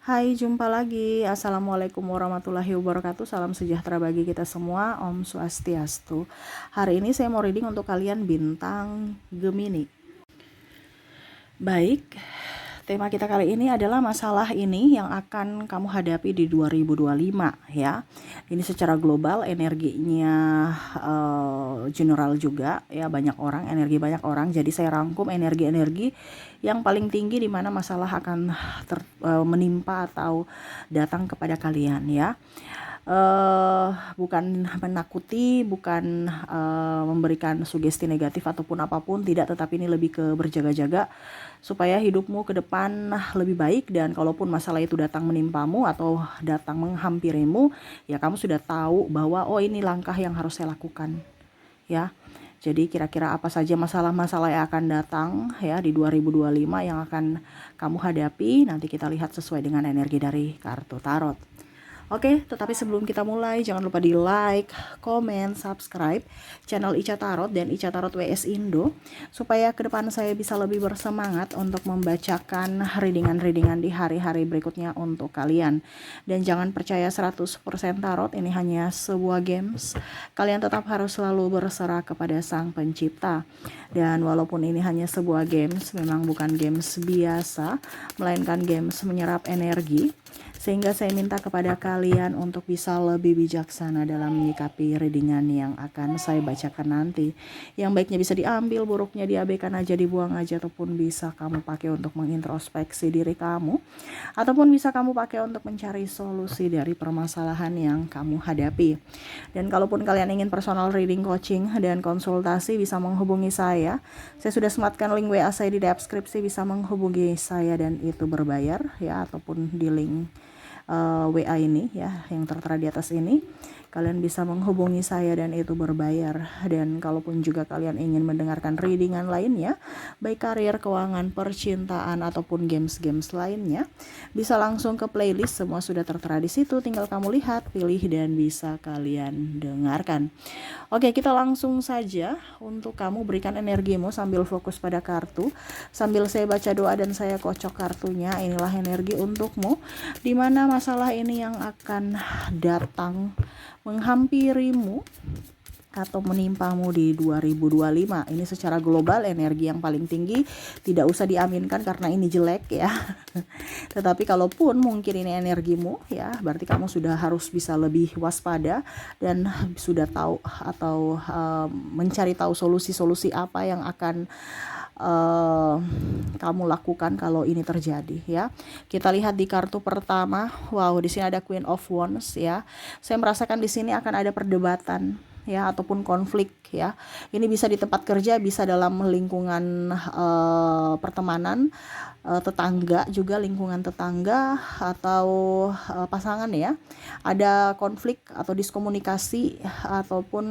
Hai, jumpa lagi. Assalamualaikum warahmatullahi wabarakatuh. Salam sejahtera bagi kita semua. Om Swastiastu. Hari ini saya mau reading untuk kalian bintang Gemini. Baik, tema kita kali ini adalah masalah ini yang akan kamu hadapi di 2025 ya. Ini secara global energinya general juga ya, banyak orang, energi banyak orang. Jadi saya rangkum energi-energi yang paling tinggi di mana masalah akan menimpa atau datang kepada kalian ya. Bukan menakuti, bukan memberikan sugesti negatif ataupun apapun, tidak, tetapi ini lebih ke berjaga-jaga supaya hidupmu ke depan lebih baik. Dan kalaupun masalah itu datang menimpamu atau datang menghampirimu, ya kamu sudah tahu bahwa oh ini langkah yang harus saya lakukan ya. Jadi kira-kira apa saja masalah-masalah yang akan datang ya di 2025 yang akan kamu hadapi, nanti kita lihat sesuai dengan energi dari kartu tarot. Oke, tetapi sebelum kita mulai, jangan lupa di like, komen, subscribe channel Ica Tarot dan Ica Tarot WS Indo, supaya ke depan saya bisa lebih bersemangat untuk membacakan readingan-readingan di hari-hari berikutnya untuk kalian. Dan jangan percaya 100% tarot, ini hanya sebuah games. Kalian tetap harus selalu berserah kepada Sang Pencipta. Dan walaupun ini hanya sebuah games, memang bukan games biasa, melainkan games menyerap energi. Sehingga saya minta kepada kalian untuk bisa lebih bijaksana dalam menyikapi readingan yang akan saya bacakan nanti. Yang baiknya bisa diambil, buruknya diabaikan aja, dibuang aja, ataupun bisa kamu pakai untuk mengintrospeksi diri kamu, ataupun bisa kamu pakai untuk mencari solusi dari permasalahan yang kamu hadapi. Dan kalaupun kalian ingin personal reading, coaching, dan konsultasi, bisa menghubungi saya. Saya sudah sematkan link WA saya di deskripsi, bisa menghubungi saya dan itu berbayar ya, ataupun di link WA ini ya yang tertera di atas ini, kalian bisa menghubungi saya dan itu berbayar. Dan kalaupun juga kalian ingin mendengarkan readingan lainnya, baik karir, keuangan, percintaan, ataupun games-games lainnya, bisa langsung ke playlist, semua sudah tertera di situ, tinggal kamu lihat, pilih, dan bisa kalian dengarkan. Oke, kita langsung saja untuk kamu berikan energimu sambil fokus pada kartu, sambil saya baca doa dan saya kocok kartunya. Inilah energi untukmu, dimana masalah ini yang akan datang menghampirimu atau menimpamu di 2025. Ini secara global energi yang paling tinggi, tidak usah diaminkan karena ini jelek ya. Tetapi kalaupun mungkin ini energimu ya, berarti kamu sudah harus bisa lebih waspada dan sudah tahu atau mencari tahu solusi-solusi apa yang akan kamu lakukan kalau ini terjadi ya. Kita lihat di kartu pertama. Wow, di sini ada Queen of Wands ya. Saya merasakan di sini akan ada perdebatan ya, ataupun konflik ya. Ini bisa di tempat kerja, bisa dalam lingkungan pertemanan, tetangga juga, lingkungan tetangga atau pasangan ya. Ada konflik atau diskomunikasi ataupun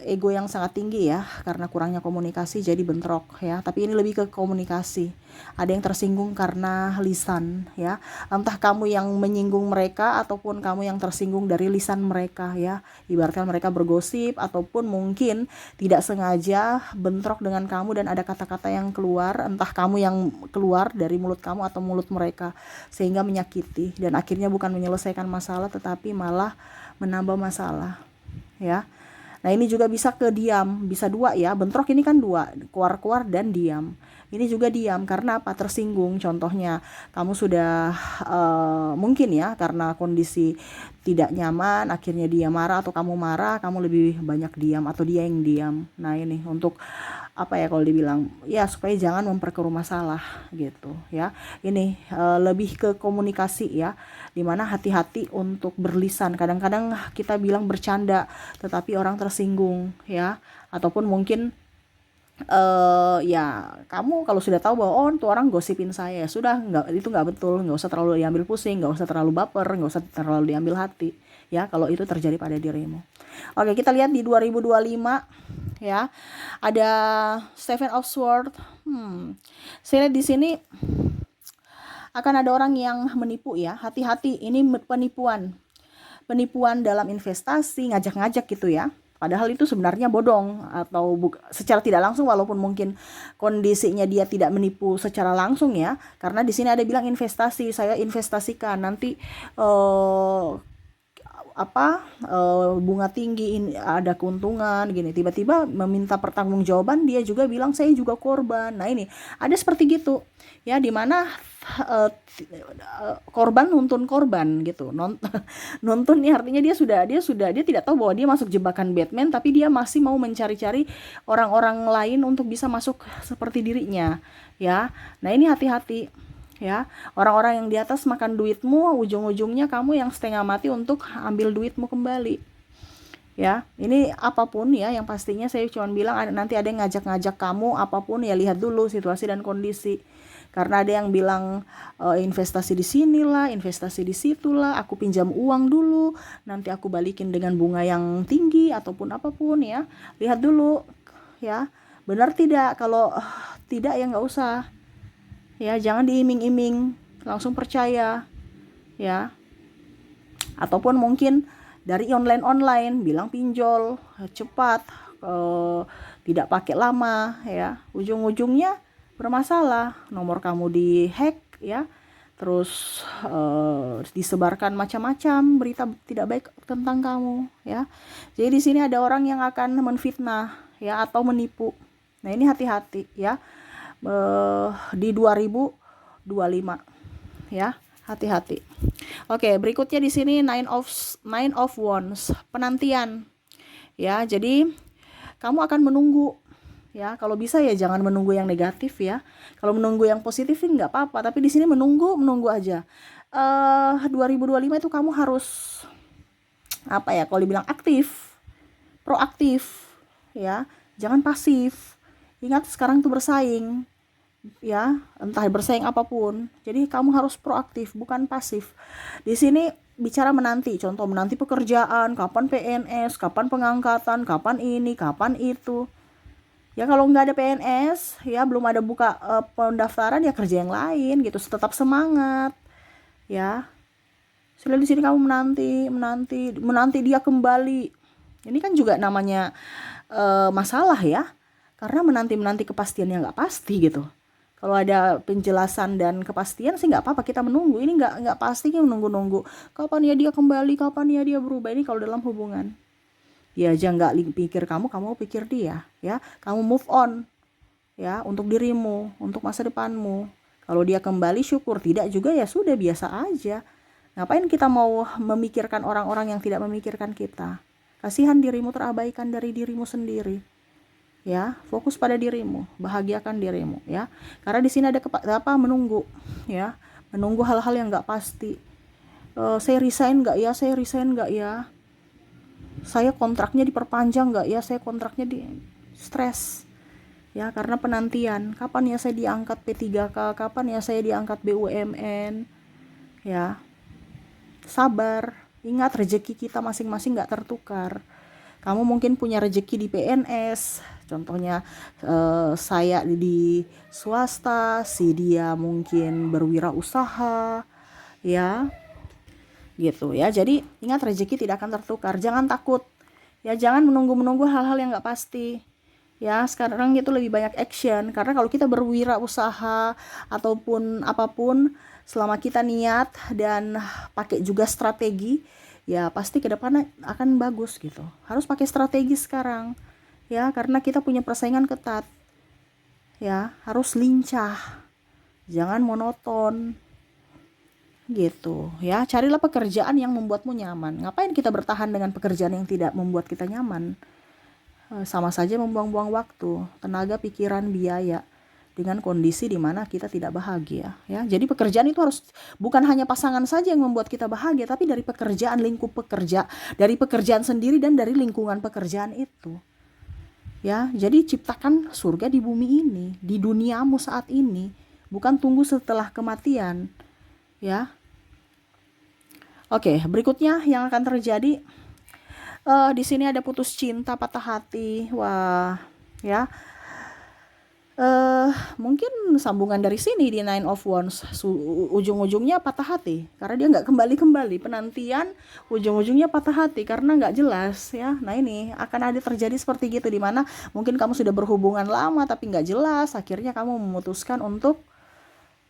ego yang sangat tinggi ya, karena kurangnya komunikasi jadi bentrok ya. Tapi ini lebih ke komunikasi. Ada yang tersinggung karena lisan ya, entah kamu yang menyinggung mereka ataupun kamu yang tersinggung dari lisan mereka ya. Ibaratkan mereka bergosip ataupun mungkin tidak sengaja bentrok dengan kamu dan ada kata-kata yang keluar, entah kamu yang keluar dari mulut kamu atau mulut mereka, sehingga menyakiti dan akhirnya bukan menyelesaikan masalah tetapi malah menambah masalah ya. Nah ini juga bisa ke diam, bisa dua ya, bentrok ini kan dua, keluar-keluar dan diam. Ini juga diam karena apa? Tersinggung. Contohnya kamu sudah mungkin ya karena kondisi tidak nyaman, akhirnya dia marah atau kamu marah, kamu lebih banyak diam atau dia yang diam. Nah ini untuk apa ya, kalau dibilang ya supaya jangan memperkeruh masalah gitu ya. Ini lebih ke komunikasi ya, dimana hati-hati untuk berlisan. Kadang-kadang kita bilang bercanda tetapi orang tersinggung ya, ataupun mungkin ya kamu kalau sudah tahu bahwa oh tuh orang gosipin saya, sudah nggak, itu nggak betul, nggak usah terlalu diambil pusing, nggak usah terlalu baper, nggak usah terlalu diambil hati ya kalau itu terjadi pada dirimu. Oke, kita lihat di 2025 ya, ada Seven of Swords. Saya lihat di sini akan ada orang yang menipu ya, hati-hati, ini penipuan dalam investasi, ngajak-ngajak gitu ya. Padahal itu sebenarnya bodong atau secara tidak langsung, walaupun mungkin kondisinya dia tidak menipu secara langsung ya. Karena di sini ada bilang investasi, saya investasikan nanti bunga tinggi, ada keuntungan gini, tiba-tiba meminta pertanggungjawaban, dia juga bilang saya juga korban. Nah ini ada seperti gitu ya, dimana korban nuntun korban gitu. Nuntun nih artinya dia tidak tahu bahwa dia masuk jebakan Batman, tapi dia masih mau mencari-cari orang-orang lain untuk bisa masuk seperti dirinya ya. Nah ini hati-hati ya, orang-orang yang di atas makan duitmu, ujung-ujungnya kamu yang setengah mati untuk ambil duitmu kembali ya. Ini apapun ya, yang pastinya saya cuma bilang nanti ada yang ngajak-ngajak kamu apapun ya, lihat dulu situasi dan kondisi. Karena ada yang bilang investasi di sinilah, investasi di situlah, aku pinjam uang dulu, nanti aku balikin dengan bunga yang tinggi ataupun apapun ya. Lihat dulu ya, benar tidak? Kalau tidak ya nggak usah. Ya, jangan diiming-iming, langsung percaya ya. Ataupun mungkin dari online bilang pinjol cepat, tidak pakai lama ya, ujung-ujungnya bermasalah, nomor kamu dihack ya, terus disebarkan macam-macam berita tidak baik tentang kamu ya. Jadi di sini ada orang yang akan menfitnah ya atau menipu. Nah ini hati-hati ya. Di 2025 ya, hati-hati. Oke, berikutnya di sini nine of wands, penantian ya. Jadi kamu akan menunggu ya. Kalau bisa ya jangan menunggu yang negatif ya. Kalau menunggu yang positif sih nggak apa-apa, tapi di sini menunggu aja. 2025 itu kamu harus apa ya, kalau dibilang aktif, proaktif ya, jangan pasif. Ingat sekarang tuh bersaing ya, entah bersaing apapun. Jadi kamu harus proaktif, bukan pasif. Di sini bicara menanti, contoh menanti pekerjaan, kapan PNS, kapan pengangkatan, kapan ini, kapan itu. Ya kalau nggak ada PNS, ya belum ada buka pendaftaran, ya kerja yang lain gitu. Tetap semangat ya. Selalu di sini kamu menanti dia kembali. Ini kan juga namanya masalah ya, karena menanti kepastian yang nggak pasti gitu. Kalau ada penjelasan dan kepastian sih nggak apa-apa, kita menunggu. Ini nggak pasti, menunggu kapan ya dia kembali, kapan ya dia berubah. Ini kalau dalam hubungan ya, aja nggak pikir kamu pikir dia ya. Kamu move on ya, untuk dirimu, untuk masa depanmu. Kalau dia kembali syukur, tidak juga ya sudah, biasa aja. Ngapain kita mau memikirkan orang-orang yang tidak memikirkan kita? Kasihan dirimu terabaikan dari dirimu sendiri ya. Fokus pada dirimu, bahagiakan dirimu ya. Karena di sini ada menunggu ya, menunggu hal-hal yang nggak pasti. Saya resign nggak ya, saya kontraknya diperpanjang nggak ya, saya kontraknya di stres ya, karena penantian. Kapan ya saya diangkat P3K, kapan ya saya diangkat BUMN ya. Sabar, ingat rezeki kita masing-masing nggak tertukar. Kamu mungkin punya rezeki di PNS, contohnya saya di swasta, si dia mungkin berwirausaha ya, gitu ya. Jadi ingat rezeki tidak akan tertukar, jangan takut ya, jangan menunggu hal-hal yang nggak pasti ya. Sekarang itu lebih banyak action, karena kalau kita berwirausaha ataupun apapun, selama kita niat dan pakai juga strategi ya, pasti ke depan akan bagus gitu. Harus pakai strategi sekarang ya, karena kita punya persaingan ketat ya. Harus lincah, jangan monoton gitu ya. Carilah pekerjaan yang membuatmu nyaman. Ngapain kita bertahan dengan pekerjaan yang tidak membuat kita nyaman? Sama saja membuang-buang waktu, tenaga, pikiran, biaya, dengan kondisi di mana kita tidak bahagia ya. Jadi pekerjaan itu harus bukan hanya pasangan saja yang membuat kita bahagia, tapi dari pekerjaan, lingkup pekerja, dari pekerjaan sendiri dan dari lingkungan pekerjaan itu ya. Jadi ciptakan surga di bumi ini, di duniamu saat ini, bukan tunggu setelah kematian ya. Oke, berikutnya yang akan terjadi di sini ada putus cinta, patah hati. Wah ya, Mungkin sambungan dari sini di Nine of Wands, ujung-ujungnya patah hati karena dia nggak kembali-kembali, penantian ujung-ujungnya patah hati karena nggak jelas ya. Nah ini akan ada terjadi seperti gitu, di mana mungkin kamu sudah berhubungan lama tapi nggak jelas, akhirnya kamu memutuskan untuk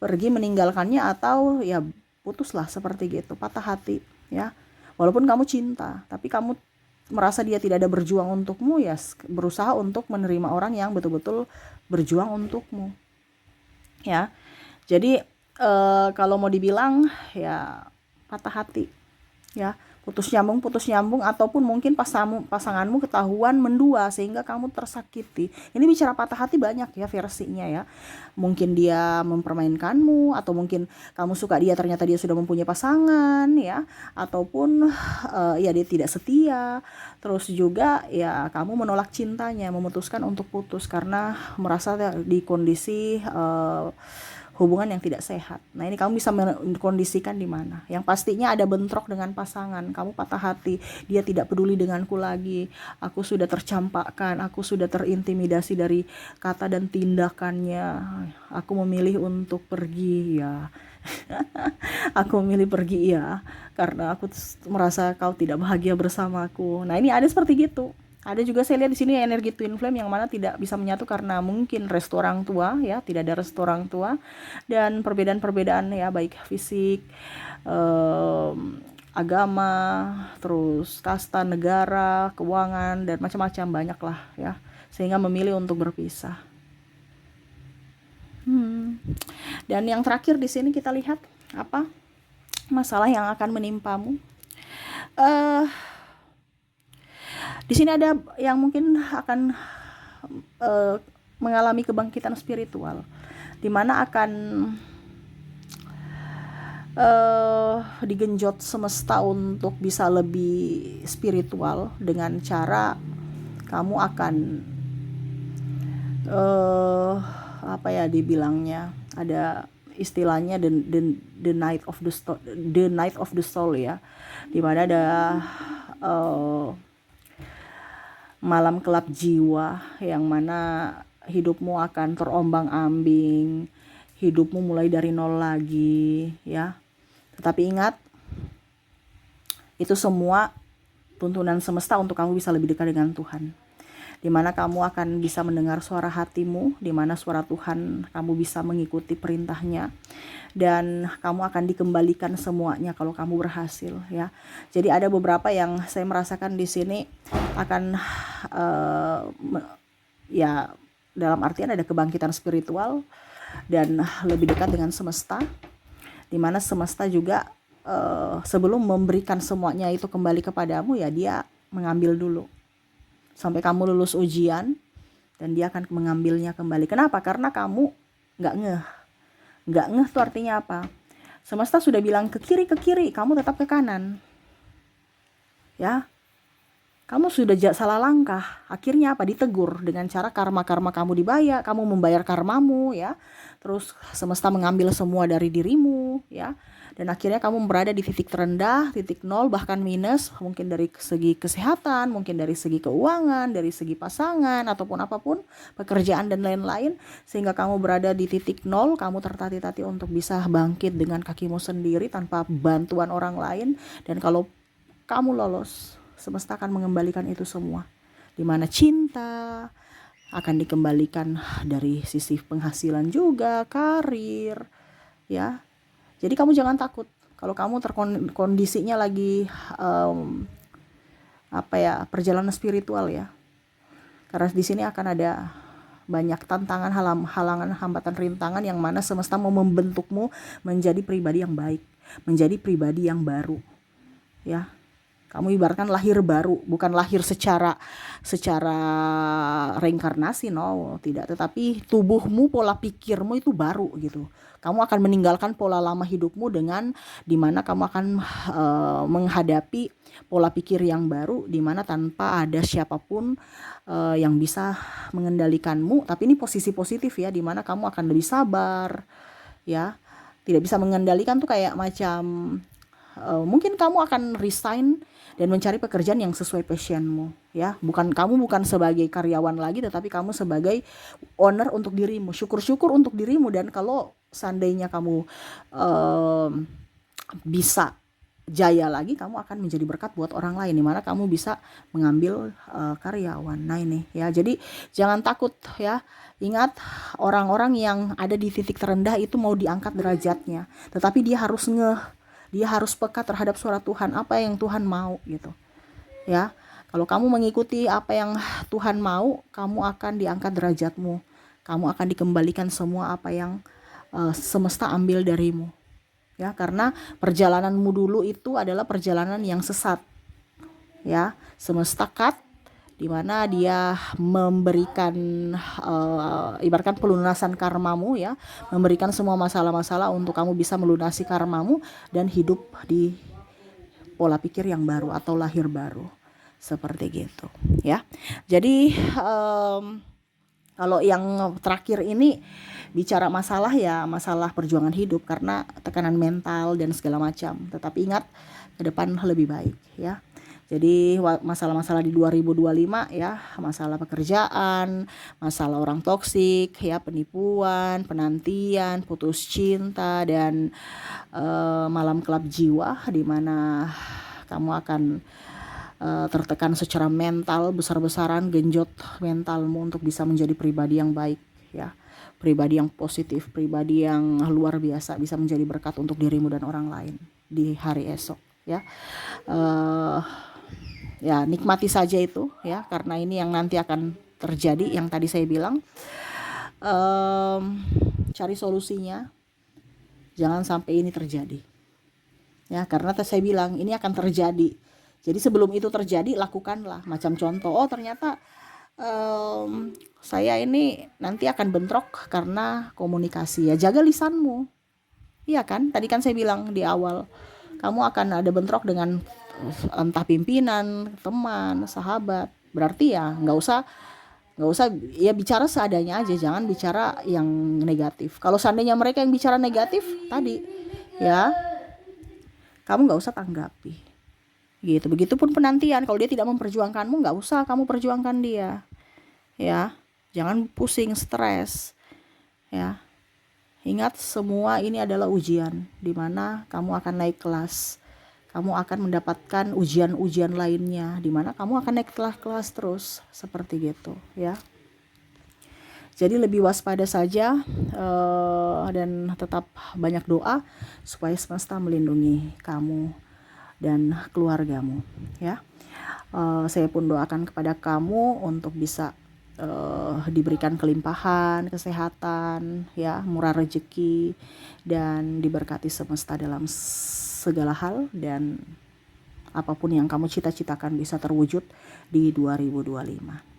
pergi meninggalkannya, atau ya putuslah seperti gitu, patah hati ya. Walaupun kamu cinta, tapi kamu merasa dia tidak ada berjuang untukmu, ya berusaha untuk menerima orang yang betul-betul berjuang untukmu ya. Jadi kalau mau dibilang ya patah hati ya, putus nyambung, ataupun mungkin pasanganmu ketahuan mendua sehingga kamu tersakiti. Ini bicara patah hati banyak ya versinya ya. Mungkin dia mempermainkanmu, atau mungkin kamu suka dia ternyata dia sudah mempunyai pasangan ya, ataupun ya dia tidak setia. Terus juga ya kamu menolak cintanya, memutuskan untuk putus karena merasa di kondisi hubungan yang tidak sehat. Nah ini kamu bisa mengkondisikan di mana. Yang pastinya ada bentrok dengan pasangan. Kamu patah hati, dia tidak peduli denganku lagi. Aku sudah tercampakkan, aku sudah terintimidasi dari kata dan tindakannya. Aku memilih untuk pergi ya. Aku memilih pergi ya, karena aku merasa kau tidak bahagia bersamaku. Nah ini ada seperti gitu. Ada juga saya lihat di sini energi twin flame yang mana tidak bisa menyatu karena mungkin restu orang tua ya, tidak ada restu orang tua, dan perbedaan-perbedaan ya, baik fisik, agama, terus kasta, negara, keuangan, dan macam-macam banyak lah ya, sehingga memilih untuk berpisah. Dan yang terakhir di sini kita lihat apa masalah yang akan menimpamu. Di sini ada yang mungkin akan mengalami kebangkitan spiritual, di mana akan digenjot semesta untuk bisa lebih spiritual dengan cara kamu akan apa ya dibilangnya, ada istilahnya the night of the soul ya, di mana ada malam gelap jiwa yang mana hidupmu akan terombang-ambing, hidupmu mulai dari nol lagi ya. Tetapi ingat, itu semua tuntunan semesta untuk kamu bisa lebih dekat dengan Tuhan, di mana kamu akan bisa mendengar suara hatimu, di mana suara Tuhan kamu bisa mengikuti perintahnya, dan kamu akan dikembalikan semuanya kalau kamu berhasil ya. Jadi ada beberapa yang saya merasakan di sini akan ya dalam artian ada kebangkitan spiritual dan lebih dekat dengan semesta, di mana semesta juga sebelum memberikan semuanya itu kembali kepadamu ya, dia mengambil dulu sampai kamu lulus ujian, dan dia akan mengambilnya kembali. Kenapa? Karena kamu nggak ngeh tuh artinya apa? Semesta sudah bilang ke kiri, kamu tetap ke kanan ya. Kamu sudah salah langkah, akhirnya apa? Ditegur dengan cara karma kamu dibayar, kamu membayar karmamu ya. Terus semesta mengambil semua dari dirimu ya. Dan akhirnya kamu berada di titik terendah, titik nol, bahkan minus, mungkin dari segi kesehatan, mungkin dari segi keuangan, dari segi pasangan, ataupun apapun, pekerjaan dan lain-lain, sehingga kamu berada di titik nol, kamu tertatih-tatih untuk bisa bangkit dengan kakimu sendiri tanpa bantuan orang lain. Dan kalau kamu lolos, semesta akan mengembalikan itu semua, di mana cinta akan dikembalikan dari sisi penghasilan juga, karir ya. Jadi kamu jangan takut kalau kamu kondisinya lagi perjalanan spiritual ya, karena di sini akan ada banyak tantangan, halangan, hambatan, rintangan yang mana semesta mau membentukmu menjadi pribadi yang baik, menjadi pribadi yang baru ya. Kamu ibaratkan lahir baru, bukan lahir secara reinkarnasi, no, tidak. Tetapi tubuhmu, pola pikirmu itu baru gitu. Kamu akan meninggalkan pola lama hidupmu dengan dimana kamu akan menghadapi pola pikir yang baru, dimana tanpa ada siapapun yang bisa mengendalikanmu. Tapi ini posisi positif ya, dimana kamu akan lebih sabar ya. Tidak bisa mengendalikan tuh kayak macam mungkin kamu akan resign dan mencari pekerjaan yang sesuai passionmu, ya. Kamu bukan sebagai karyawan lagi, tetapi kamu sebagai owner untuk dirimu. Syukur-syukur untuk dirimu, dan kalau seandainya kamu bisa jaya lagi, kamu akan menjadi berkat buat orang lain, dimana kamu bisa mengambil karyawan. Nah ini ya, jadi jangan takut ya. Ingat, orang-orang yang ada di titik terendah itu mau diangkat derajatnya, tetapi dia harus peka terhadap suara Tuhan, apa yang Tuhan mau gitu ya. Kalau kamu mengikuti apa yang Tuhan mau, kamu akan diangkat derajatmu, kamu akan dikembalikan semua apa yang semesta ambil darimu ya. Karena perjalananmu dulu itu adalah perjalanan yang sesat ya. Semesta cut, dimana dia memberikan ibaratkan pelunasan karmamu ya, memberikan semua masalah-masalah untuk kamu bisa melunasi karmamu dan hidup di pola pikir yang baru atau lahir baru, seperti gitu ya. Jadi kalau yang terakhir ini bicara masalah ya, masalah perjuangan hidup karena tekanan mental dan segala macam, tetapi ingat, ke depan lebih baik ya. Jadi masalah-masalah di 2025 ya, masalah pekerjaan, masalah orang toksik ya, penipuan, penantian, putus cinta, dan malam kelab jiwa, di mana kamu akan tertekan secara mental besar-besaran, genjot mentalmu untuk bisa menjadi pribadi yang baik ya, pribadi yang positif, pribadi yang luar biasa, bisa menjadi berkat untuk dirimu dan orang lain di hari esok ya. Ya nikmati saja itu ya, karena ini yang nanti akan terjadi, yang tadi saya bilang. Cari solusinya, jangan sampai ini terjadi ya, karena saya bilang ini akan terjadi. Jadi sebelum itu terjadi, lakukanlah. Macam contoh, oh ternyata saya ini nanti akan bentrok karena komunikasi, ya jaga lisanmu. Iya kan, tadi kan saya bilang di awal, kamu akan ada bentrok dengan entah pimpinan, teman, sahabat. Berarti ya nggak usah ya, bicara seadanya aja, jangan bicara yang negatif. Kalau seandainya mereka yang bicara negatif tadi ya, kamu nggak usah tanggapi gitu. Begitupun penantian, kalau dia tidak memperjuangkanmu, nggak usah kamu perjuangkan dia ya. Jangan pusing, stres ya. Ingat, semua ini adalah ujian, dimana kamu akan naik kelas, kamu akan mendapatkan ujian-ujian lainnya, dimana kamu akan naik kelas terus, seperti gitu ya. Jadi lebih waspada saja dan tetap banyak doa supaya semesta melindungi kamu dan keluargamu ya. Saya pun doakan kepada kamu untuk bisa diberikan kelimpahan, kesehatan ya, murah rezeki, dan diberkati semesta dalam segala hal, dan apapun yang kamu cita-citakan bisa terwujud di 2025.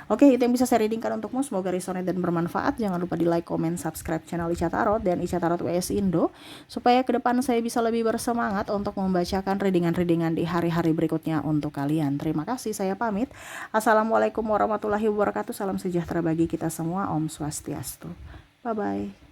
Oke, itu yang bisa saya readingkan untukmu. Semoga resonate dan bermanfaat. Jangan lupa di like, comment, subscribe channel Ica Tarot dan Ica Tarot WS Indo, supaya ke depan saya bisa lebih bersemangat untuk membacakan readingan-readingan di hari-hari berikutnya untuk kalian. Terima kasih, saya pamit. Assalamualaikum warahmatullahi wabarakatuh. Salam sejahtera bagi kita semua. Om Swastiastu. Bye-bye.